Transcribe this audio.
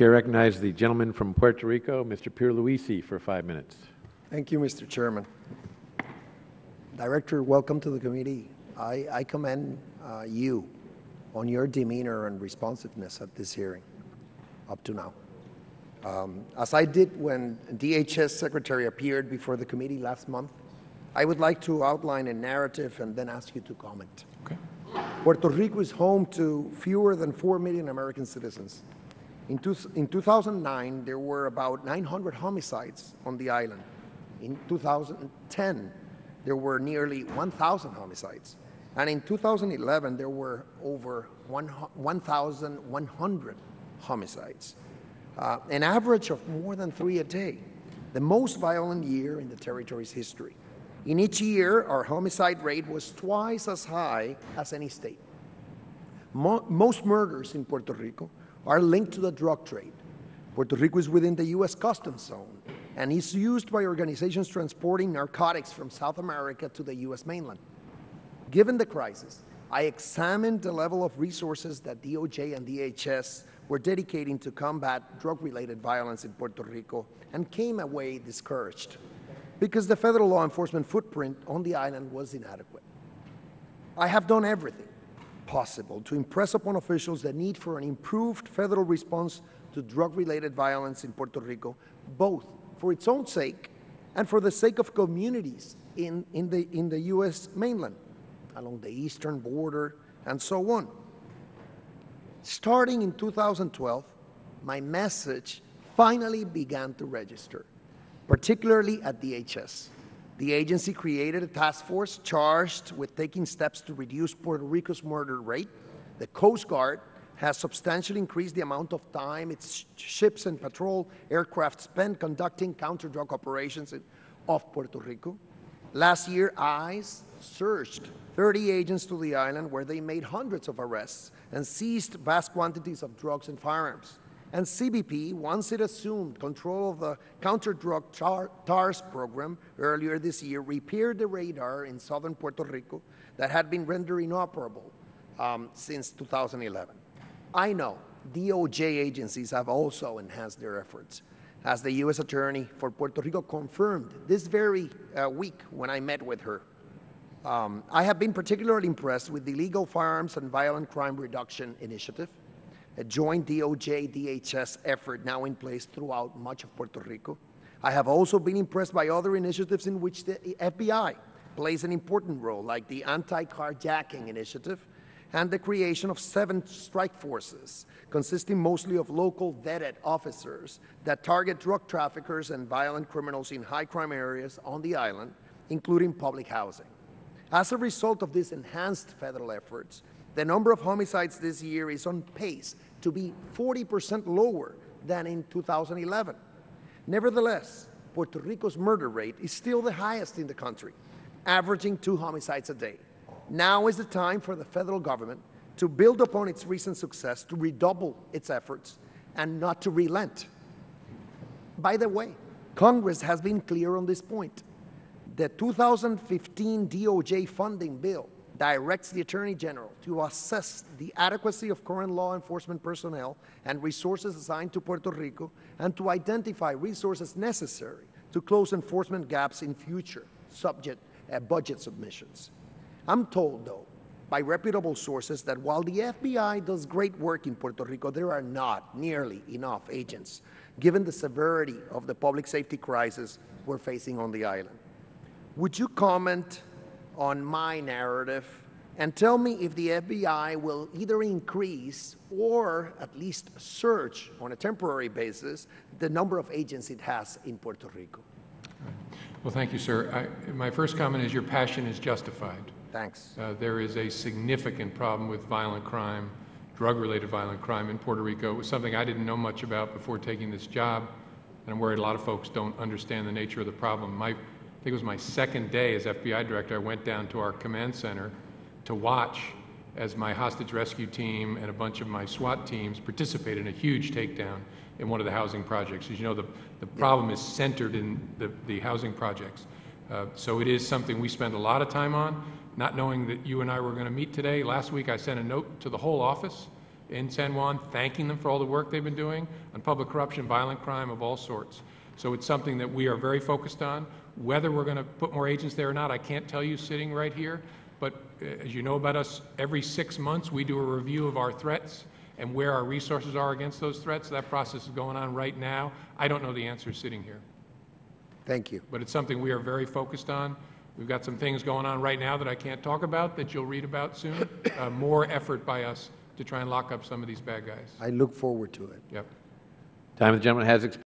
Chair recognizes the gentleman from Puerto Rico, Mr. Pierluisi, for 5 minutes. Thank you, Mr. Chairman. Director, welcome to the committee. I commend you on your demeanor and responsiveness at this hearing up to now. As I did when DHS Secretary appeared before the committee last month, I would like to outline a narrative and then ask you to comment. Okay. Puerto Rico is home to fewer than 4 million American citizens. In 2009, there were about 900 homicides on the island. In 2010, there were nearly 1,000 homicides. And in 2011, there were over 1,100 homicides, an average of more than 3 a day, the most violent year in the territory's history. In each year, our homicide rate was twice as high as any state. Most murders in Puerto Rico are linked to the drug trade. Puerto Rico is within the U.S. Customs Zone and is used by organizations transporting narcotics from South America to the U.S. mainland. Given the crisis, I examined the level of resources that DOJ and DHS were dedicating to combat drug-related violence in Puerto Rico and came away discouraged because the federal law enforcement footprint on the island was inadequate. I have done everything possible to impress upon officials the need for an improved federal response to drug-related violence in Puerto Rico, both for its own sake and for the sake of communities in the U.S. mainland, along the eastern border, and so on. Starting in 2012, my message finally began to register, particularly at DHS. The agency created a task force charged with taking steps to reduce Puerto Rico's murder rate. The Coast Guard has substantially increased the amount of time its ships and patrol aircraft spend conducting counter-drug operations off Puerto Rico. Last year, ICE surged 30 agents to the island where they made hundreds of arrests and seized vast quantities of drugs and firearms. And CBP, once it assumed control of the counter-drug TARS program earlier this year, repaired the radar in southern Puerto Rico that had been rendered inoperable since 2011. I know DOJ agencies have also enhanced their efforts, as the U.S. Attorney for Puerto Rico confirmed this very week when I met with her. I have been particularly impressed with the Legal Firearms and Violent Crime Reduction Initiative, a joint DOJ-DHS effort now in place throughout much of Puerto Rico. I have also been impressed by other initiatives in which the FBI plays an important role, like the Anti-Carjacking Initiative and the creation of 7 strike forces, consisting mostly of local vetted officers that target drug traffickers and violent criminals in high-crime areas on the island, including public housing. As a result of these enhanced federal efforts, the number of homicides this year is on pace to be 40% lower than in 2011. Nevertheless, Puerto Rico's murder rate is still the highest in the country, averaging 2 homicides a day. Now is the time for the federal government to build upon its recent success, to redouble its efforts, and not to relent. By the way, Congress has been clear on this point. The 2015 DOJ funding bill directs the Attorney General to assess the adequacy of current law enforcement personnel and resources assigned to Puerto Rico and to identify resources necessary to close enforcement gaps in future budget submissions. I'm told, though, by reputable sources that while the FBI does great work in Puerto Rico, there are not nearly enough agents, given the severity of the public safety crisis we're facing on the island. Would you comment on my narrative and tell me if the FBI will either increase or at least surge on a temporary basis the number of agents it has in Puerto Rico? Well, thank you, sir. My first comment is your passion is justified. Thanks. There is a significant problem with violent crime, drug-related violent crime in Puerto Rico. It was something I didn't know much about before taking this job, and I'm worried a lot of folks don't understand the nature of the problem. I think it was my second day as FBI director. I went down to our command center to watch as my hostage rescue team and a bunch of my SWAT teams participated in a huge takedown in one of the housing projects. As you know, the problem is centered in the housing projects. So it is something we spend a lot of time on, not knowing that you and I were going to meet today. Last week I sent a note to the whole office in San Juan, thanking them for all the work they've been doing on public corruption, violent crime of all sorts. So it's something that we are very focused on. Whether we're going to put more agents there or not, I can't tell you sitting right here. But as you know about us, every 6 months we do a review of our threats and where our resources are against those threats. That process is going on right now. I don't know the answer sitting here. Thank you. But it's something we are very focused on. We've got some things going on right now that I can't talk about that you'll read about soon. More effort by us to try and lock up some of these bad guys. I look forward to it. Yep. Time of the gentleman has expired.